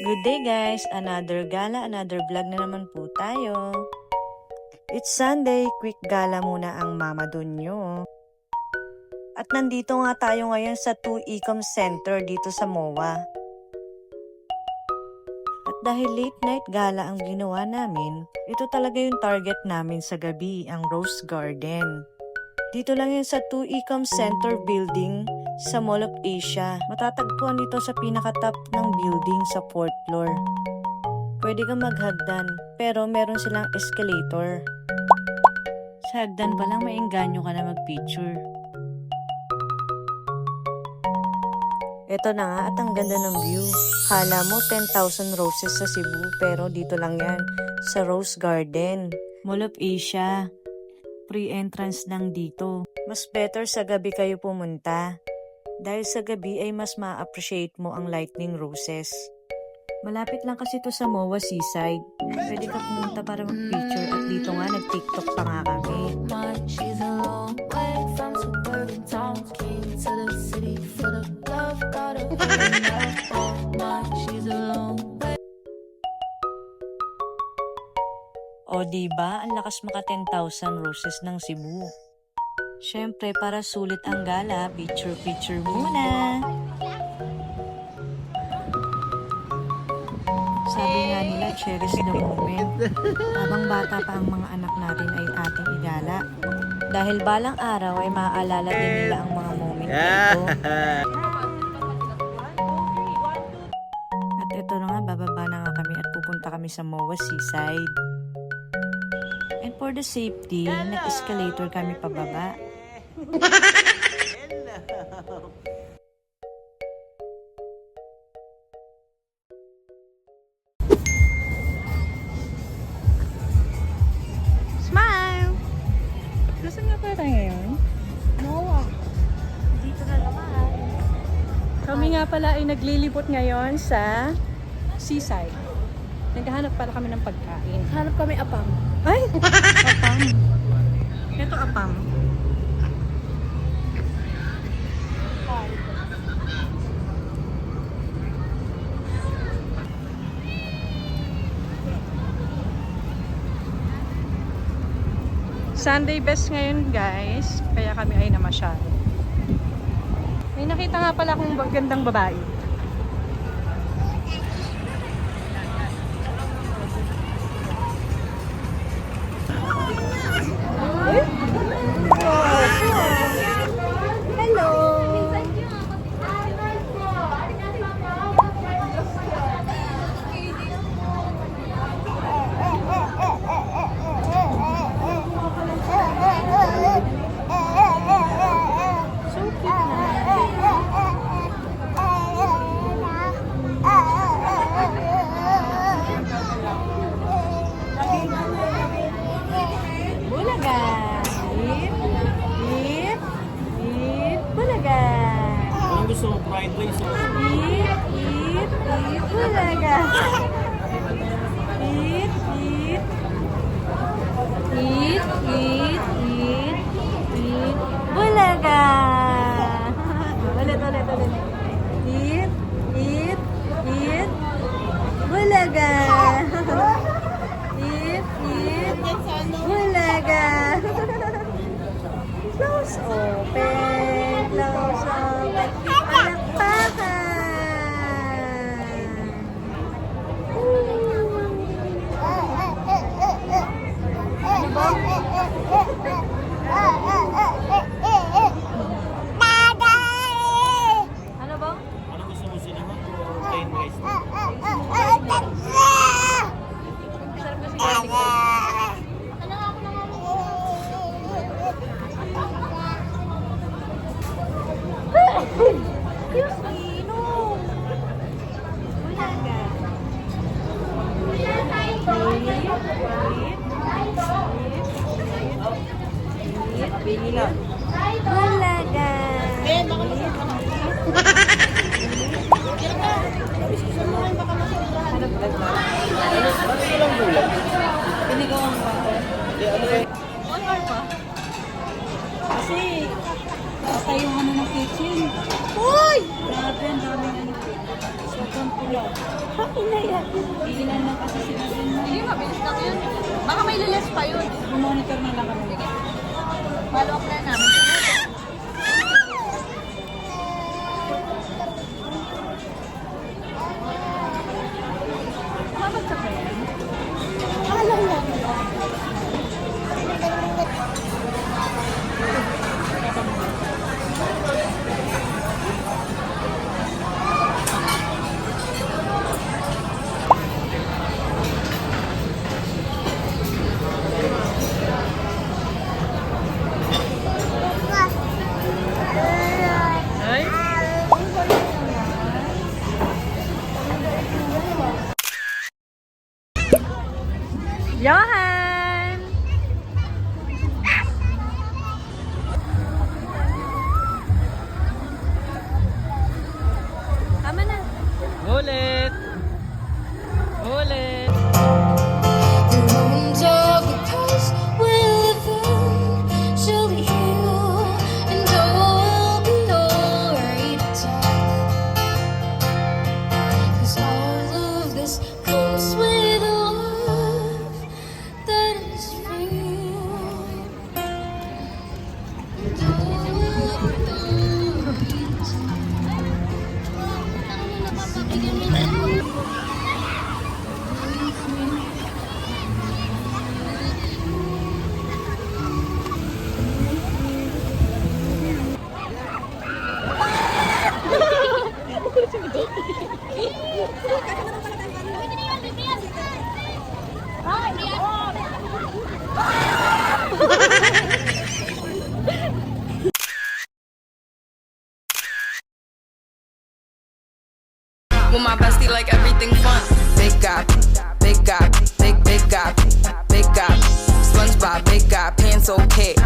Good day guys! Another gala, another vlog na naman po tayo. It's Sunday, quick gala muna ang mama dun nyo. At nandito nga tayo ngayon sa 2 Ecom Center dito sa MOA. At dahil late night gala ang ginawa namin, ito talaga yung target namin sa gabi, ang Rose Garden. Dito lang yun sa 2 Ecom Center building sa Mall of Asia. Matatagpuan dito sa pinakatop ng building sa 4th floor. Pwede kang maghagdan, pero meron silang escalator. Sa hagdan pa lang maengganyo ka na mag-picture. Ito na nga at ang ganda ng view. Kala mo 10,000 roses sa Cebu, pero dito lang yan sa Rose Garden. Mall of Asia. Free entrance lang dito. Mas better sa gabi kayo pumunta. Dahil sa gabi ay mas ma-appreciate mo ang lightning roses. Malapit lang kasi ito sa MOA Seaside. Pwede ka pumunta para mag-picture at dito nga nag-TikTok pa nga kami. She's a long way from suburban towns, came to the city for the love, got a she's a long way. O diba, ang lakas maka 10,000 roses ng Cebu. Syempre, para sulit ang gala, picture muna. Sabi nga nila, cherish the moment. Habang bata pa ang mga anak natin ay ating igala. Dahil balang araw ay maaalala din nila ang mga moment na ito. At ito na nga, bababa na nga kami at pupunta kami sa MOA Seaside. And for the safety, nag-escalator kami pababa. Smile! Nasaan nga pala tayo ngayon? MOA. Dito na naman. Kami nga pala ay naglilibot ngayon sa Seaside. Naghahanap pala kami ng pagkain. Hanap kami apam. Ay! Apam. Ito apam. Sunday best ngayon guys, kaya kami ay namasyal. May nakita nga pala akong gandang babae. Gusto mo fried rice o? Eat, bulaga. Eat. Bulaga. Ulit. Eat, bulaga. Eat, bulaga. Close open. Ano ba? Ano gusto mo sinahon o plain rice? Sarap kasi garlic rice. Excuse me, no. Bulaga. Bulaga. Akin na yan. Hindi, mabilis lang yun. Baka may liles pa yun. Monitor na lang kami. Sige. Follow up na namin. Mabagsak ba yan? Alam mo. Johan! Tama na. Ulit! Ulit! The wounds of the past will eventually heal, and all will be alright. 'Cause all of this comes with a love that is real. And all will be alright. With my bestie, like everything fun. Big guy, big guy, big guy, big guy. SpongeBob, big guy, pants okay.